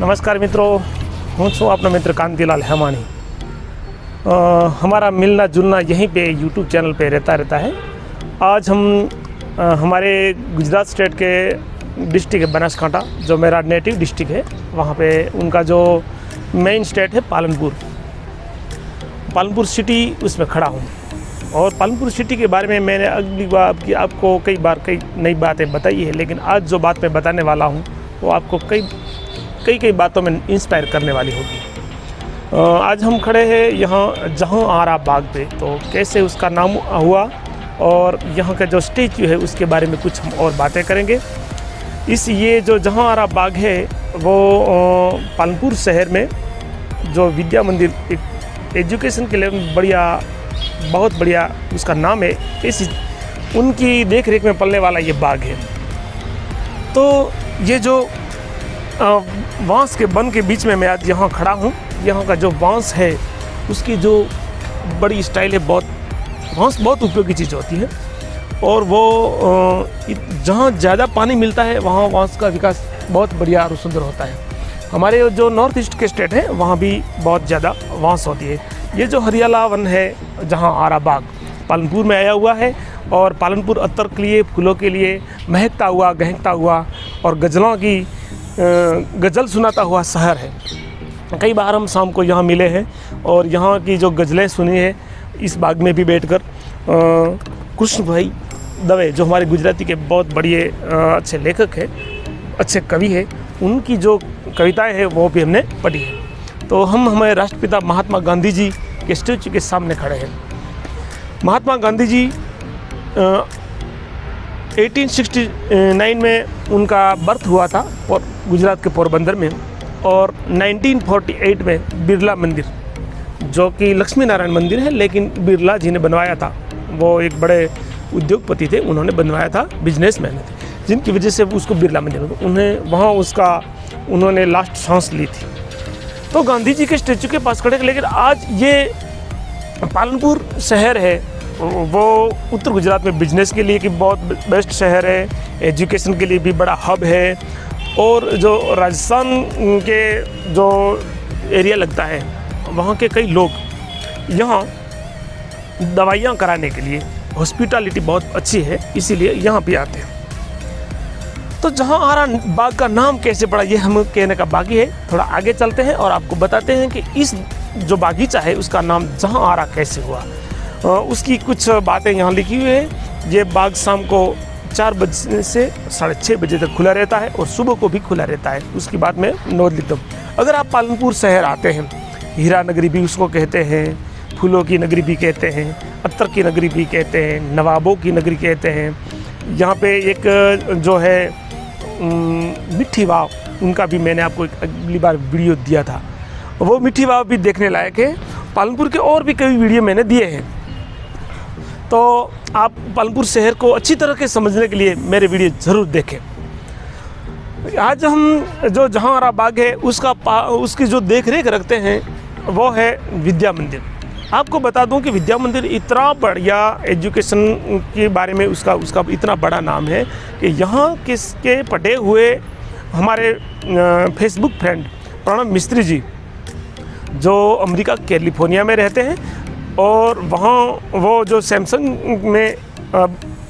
नमस्कार मित्रों, हूँ छूँ आपनो मित्र कांतिलाल हेमानी। हमारा मिलना जुलना यहीं पे यूट्यूब चैनल पे रहता है। आज हम हमारे गुजरात स्टेट के डिस्ट्रिक्ट है बनासकांठा, जो मेरा नेटिव डिस्ट्रिक्ट है, वहाँ पे उनका जो मेन स्टेट है पालनपुर सिटी, उसमें खड़ा हूँ। और पालनपुर सिटी के बारे में मैंने अगली बार आपको कई नई बातें बताई है, लेकिन आज जो बात मैं बताने वाला हूँ वो आपको कई बातों में इंस्पायर करने वाली होगी। आज हम खड़े हैं यहाँ जहाँ आरा बाग पे। तो कैसे उसका नाम हुआ और यहाँ का जो स्टैच्यू है उसके बारे में कुछ हम और बातें करेंगे। ये जो जहाँ आरा बाग है वो पालनपुर शहर में जो विद्या मंदिर एक एजुकेशन के लिए बहुत बढ़िया उसका नाम है, उनकी देख रेख में पलने वाला ये बाग है। तो ये जो बांस के वन के बीच में मैं आज यहाँ खड़ा हूँ। यहाँ का जो बांस है उसकी जो बड़ी स्टाइल है, बांस बहुत उपयोगी चीज़ होती है। और वो जहाँ ज़्यादा पानी मिलता है वहाँ बांस का विकास बहुत बढ़िया और सुंदर होता है। हमारे जो नॉर्थ ईस्ट के स्टेट हैं वहाँ भी बहुत ज़्यादा बांस होती है। ये जो हरियाला वन है जहाँ आरा बाग पालनपुर में आया हुआ है, और पालनपुर अत्तर के लिए, फूलों के लिए महकता हुआ, गहकता हुआ और गज़लों की गज़ल सुनाता हुआ शहर है। कई बार हम शाम को यहाँ मिले हैं और यहाँ की जो गज़लें सुनी है इस बाग में भी बैठकर। कृष्ण भाई दवे जो हमारे गुजराती के बहुत बढ़िए अच्छे लेखक हैं, अच्छे कवि हैं, उनकी जो कविताएं हैं वो भी हमने पढ़ी है। तो हम हमारे राष्ट्रपिता महात्मा गांधी जी के स्टैच्यू के सामने खड़े हैं। महात्मा गांधी जी 1869 में उनका बर्थ हुआ था और गुजरात के पोरबंदर में, और 1948 में बिरला मंदिर, जो कि लक्ष्मी नारायण मंदिर है लेकिन बिरला जी ने बनवाया था। वो एक बड़े उद्योगपति थे, उन्होंने बनवाया था, बिजनेसमैन थे, जिनकी वजह से उसको बिरला मंदिर, उन्होंने लास्ट सांस ली थी। तो गांधी जी के स्टैच्यू के पास खड़े। लेकिन आज ये पालनपुर शहर है वो उत्तर गुजरात में बिजनेस के लिए कि बहुत बेस्ट शहर है, एजुकेशन के लिए भी बड़ा हब है। और जो राजस्थान के जो एरिया लगता है वहाँ के कई लोग यहाँ दवाइयाँ कराने के लिए, हॉस्पिटलिटी बहुत अच्छी है, इसीलिए यहाँ भी आते हैं। तो जहाँ आरा बाग का नाम कैसे पड़ा ये हम कहने का बाकी है। थोड़ा आगे चलते हैं और आपको बताते हैं कि इस जो बागीचा है उसका नाम जहाँ आरा कैसे हुआ। उसकी कुछ बातें यहाँ लिखी हुई है। ये बाग शाम को 4 बजे से 6:30 बजे तक खुला रहता है और सुबह को भी खुला रहता है। उसकी बात मैं नोट लिखता हूँ। अगर आप पालनपुर शहर आते हैं, हीरा नगरी भी उसको कहते हैं, फूलों की नगरी भी कहते हैं, अत्तर की नगरी भी कहते हैं, नवाबों की नगरी कहते हैं। यहाँ पे एक जो है मिट्टी वाव, उनका भी मैंने आपको अगली बार वीडियो दिया था, वो मिट्टी वाव भी देखने लायक है। पालनपुर के और भी कई वीडियो मैंने दिए हैं। तो आप पालनपुर शहर को अच्छी तरह के समझने के लिए मेरे वीडियो ज़रूर देखें। आज हम जो जहाँ आरा बाग है उसकी जो देख रेख रखते हैं वो है विद्या मंदिर। आपको बता दूं कि विद्या मंदिर इतना बढ़िया एजुकेशन के बारे में उसका इतना बड़ा नाम है कि यहाँ किसके पढ़े हुए हमारे फेसबुक फ्रेंड प्रणव मिस्त्री जी, जो अमेरिका कैलिफोर्निया में रहते हैं, और वहाँ वो जो सैमसंग में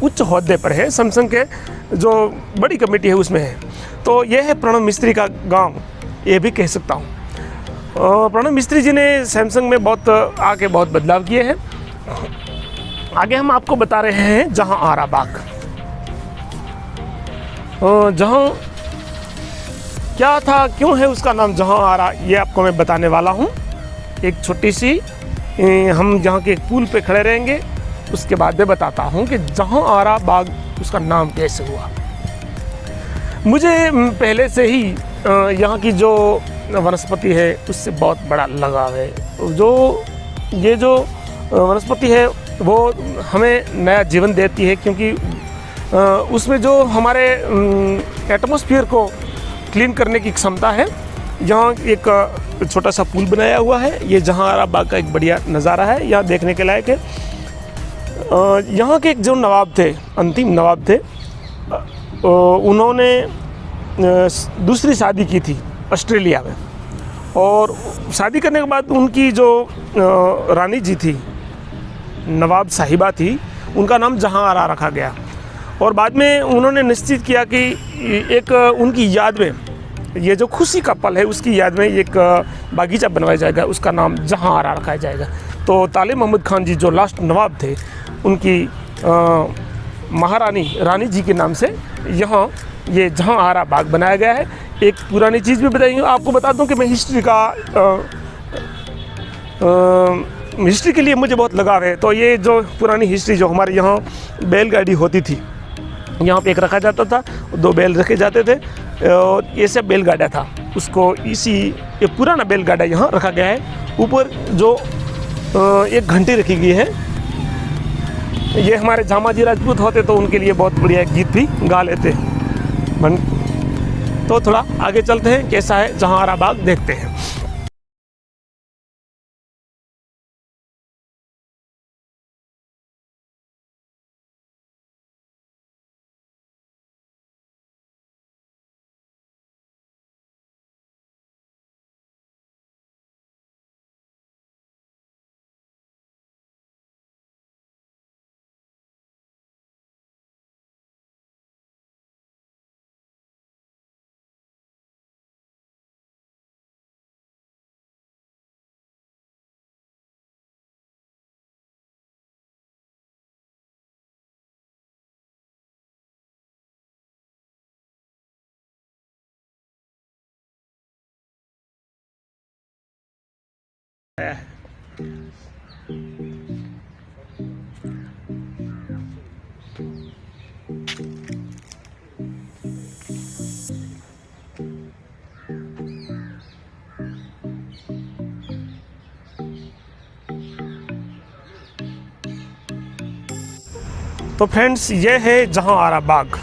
उच्च ओहदे पर है, सैमसंग के जो बड़ी कमेटी है उसमें है। तो ये है प्रणव मिस्त्री का गांव, ये भी कह सकता हूँ। प्रणव मिस्त्री जी ने सैमसंग में बहुत बदलाव किए हैं। आगे हम आपको बता रहे हैं जहाँ आरा बाग, जहाँ क्या था, क्यों है उसका नाम जहाँ आरा, ये आपको मैं बताने वाला हूँ। एक छोटी सी हम जहाँ के एक पुल पे खड़े रहेंगे, उसके बाद मैं बताता हूँ कि जहाँ आरा बाग उसका नाम कैसे हुआ। मुझे पहले से ही यहाँ की जो वनस्पति है उससे बहुत बड़ा लगाव है। ये जो वनस्पति है वो हमें नया जीवन देती है, क्योंकि उसमें जो हमारे एटमॉस्फेयर को क्लीन करने की क्षमता है। यहाँ एक छोटा सा पुल बनाया हुआ है। ये जहाँ आरा बाग का एक बढ़िया नज़ारा है, यहाँ देखने के लायक है। यहाँ के एक जो नवाब थे, अंतिम नवाब थे, उन्होंने दूसरी शादी की थी ऑस्ट्रेलिया में। और शादी करने के बाद उनकी जो रानी जी थी, नवाब साहिबा थी, उनका नाम जहां आरा रखा गया। और बाद में उन्होंने निश्चित किया कि एक उनकी याद में, ये जो खुशी का पल है उसकी याद में एक बागीचा बनवाया जाएगा, उसका नाम जहां आरा रखा जाएगा। तो ताले मोहम्मद खान जी जो लास्ट नवाब थे, उनकी महारानी रानी जी के नाम से यहाँ ये जहां आरा बाग बनाया गया है। एक पुरानी चीज़ भी बताएंगे आपको, बता दूं कि मैं हिस्ट्री के लिए मुझे बहुत लगाव है। तो ये जो पुरानी हिस्ट्री, जो हमारे यहाँ बैलगाड़ी होती थी, यहाँ पे एक रखा जाता था, 2 बैल रखे जाते थे और ये सब बैलगाड़ा था, उसको ये पुराना बैलगाड़ा यहाँ रखा गया है। ऊपर जो एक घंटी रखी गई है, ये हमारे झामाजी राजपूत होते तो उनके लिए बहुत बढ़िया गीत भी गा लेते। तो थोड़ा आगे चलते हैं, कैसा है जहां आरा बाग देखते हैं। तो फ्रेंड्स, ये है जहां आरा बाग।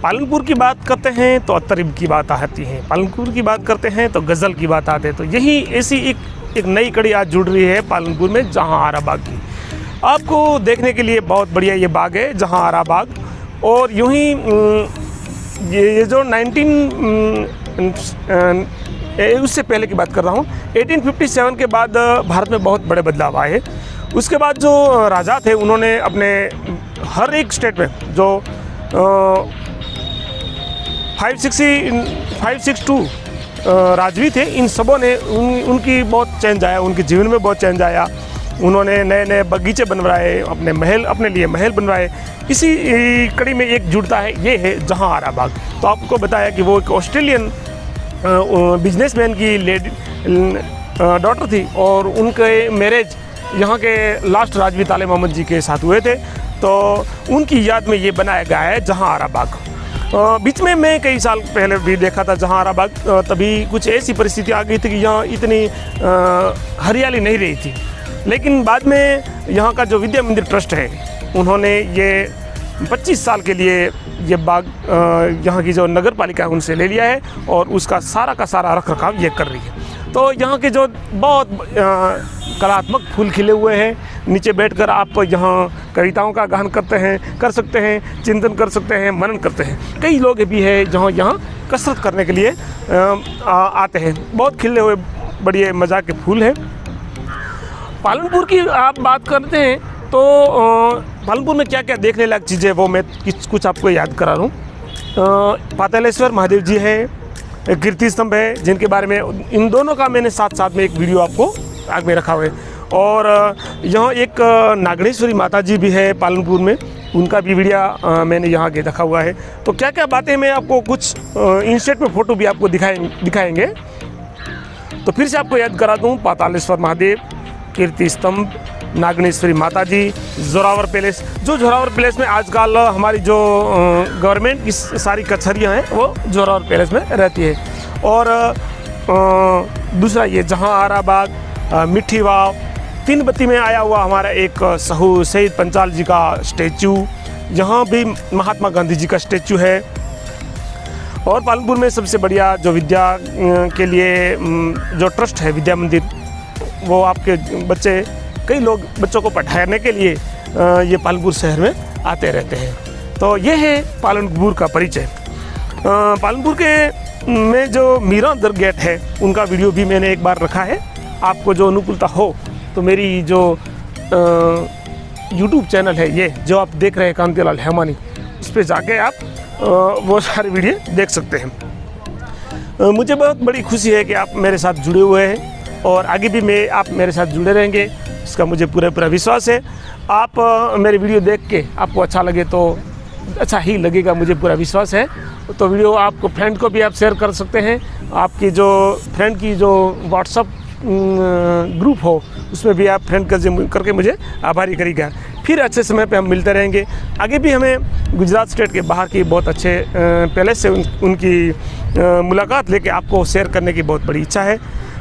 पालनपुर की बात करते हैं तो अतरिब की बात आती है, पालनपुर की बात करते हैं तो गज़ल की बात आती है। तो यही ऐसी एक नई कड़ी आज जुड़ रही है पालनपुर में जहां आरा बाग की। आपको देखने के लिए बहुत बढ़िया ये बाग है जहां आरा बाग। और यूं ही ये जो उससे पहले की बात कर रहा हूँ, 1857 के बाद भारत में बहुत बड़े बदलाव आए। उसके बाद जो राजा थे, उन्होंने अपने हर एक स्टेट में जो 562 राजवी थे, इन सबों ने उनकी बहुत चेंज आया, उनके जीवन में बहुत चेंज आया। उन्होंने नए नए बगीचे बनवाए, अपने महल, अपने लिए महल बनवाए। इसी कड़ी में एक जुड़ता है, ये है जहां आरा बाग। तो आपको बताया कि वो एक ऑस्ट्रेलियन बिजनेसमैन की डॉटर थी और उनके मैरिज यहाँ के लास्ट राजवी ताले मोहम्मद जी के साथ हुए थे। तो उनकी याद में ये बनाया गया है जहां आरा बाग। बीच में मैं कई साल पहले भी देखा था जहां आरा बाग, तभी कुछ ऐसी परिस्थिति आ गई थी कि यहाँ इतनी हरियाली नहीं रही थी। लेकिन बाद में यहाँ का जो विद्या मंदिर ट्रस्ट है, उन्होंने ये 25 साल के लिए ये बाग यहाँ की जो नगर पालिका है उनसे ले लिया है और उसका सारा का सारा रख रखाव ये कर रही है। तो यहाँ के जो बहुत कलात्मक फूल खिले हुए हैं, नीचे बैठकर आप यहाँ कविताओं का गान कर सकते हैं, चिंतन कर सकते हैं, मनन करते हैं। कई लोग भी हैं जहाँ यहाँ कसरत करने के लिए आते हैं। बहुत खिले हुए बढ़िया मज़ा के फूल हैं। पालनपुर की आप बात करते हैं तो पालनपुर में क्या क्या देखने लायक चीज़ें वो मैं कुछ आपको याद करा दूँ। पातालेश्वर महादेव जी हैं, कीर्ति स्तंभ है, जिनके बारे में इन दोनों का मैंने साथ साथ में एक वीडियो आपको आग में रखा हुआ है। और यहाँ एक नागणेश्वरी माता जी भी है पालनपुर में, उनका भी वीडियो मैंने यहाँ के रखा हुआ है। तो क्या क्या बातें मैं आपको कुछ इंस्टेंट में फ़ोटो भी आपको दिखाएंगे। तो फिर से आपको याद करा दूँ, पातालेश्वर महादेव, कीर्ति स्तंभ, नागणेश्वरी माता जी, जोरावर पैलेस। जो जोरावर पैलेस में आजकल हमारी जो गवर्नमेंट की सारी कचहरियाँ हैं वो जोरावर पैलेस में रहती है। और दूसरा ये जहां आरा बाग, मिठी वाव, तीन बत्ती में आया हुआ हमारा एक शहीद पंचाल जी का स्टैचू, यहाँ भी महात्मा गांधी जी का स्टैचू है। और पालनपुर में सबसे बढ़िया जो विद्या के लिए जो ट्रस्ट है विद्या मंदिर, वो आपके कई लोग बच्चों को पढ़ाने के लिए ये पालनपुर शहर में आते रहते हैं। तो ये है पालनपुर का परिचय। पालनपुर के में जो मीरा दर गेट है उनका वीडियो भी मैंने एक बार रखा है। आपको जो अनुकूलता हो तो मेरी जो यूट्यूब चैनल है ये जो आप देख रहे हैं कांतिलाल हेमानी, उस पर जाके आप वो सारे वीडियो देख सकते हैं। मुझे बहुत बड़ी खुशी है कि आप मेरे साथ जुड़े हुए हैं और आगे भी आप मेरे साथ जुड़े रहेंगे, इसका मुझे पूरा विश्वास है। आप मेरे वीडियो देख के आपको अच्छा लगे तो अच्छा ही लगेगा, मुझे पूरा विश्वास है। तो वीडियो आपको फ्रेंड को भी आप शेयर कर सकते हैं। आपकी जो फ्रेंड की जो व्हाट्सअप ग्रुप हो उसमें भी आप फ्रेंड करके मुझे आभारी करेगा। फिर अच्छे समय पे हम मिलते रहेंगे। आगे भी हमें गुजरात स्टेट के बाहर की बहुत अच्छे पैलेस से उनकी मुलाकात लेके आपको शेयर करने की बहुत बड़ी इच्छा है।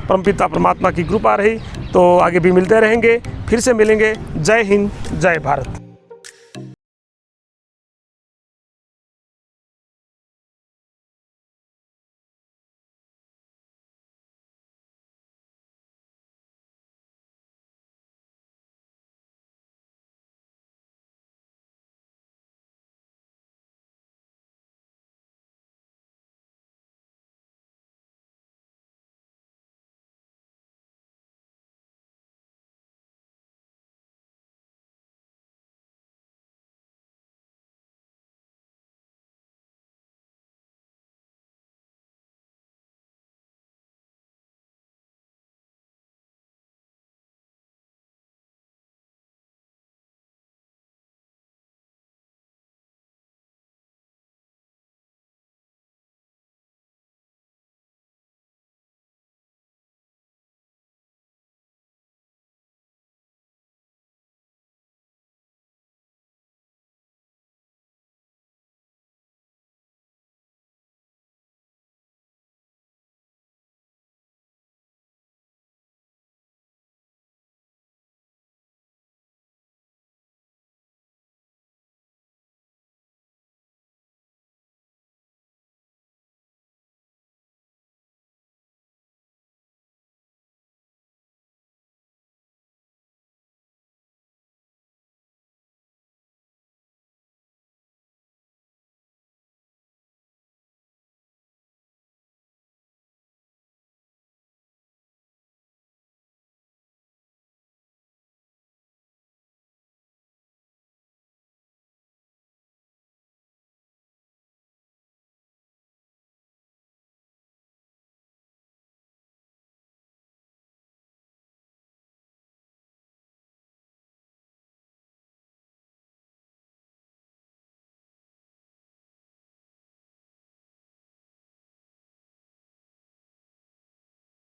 परमपिता परमात्मा की कृपा रही तो आगे भी मिलते रहेंगे, फिर से मिलेंगे। जय हिंद, जय भारत।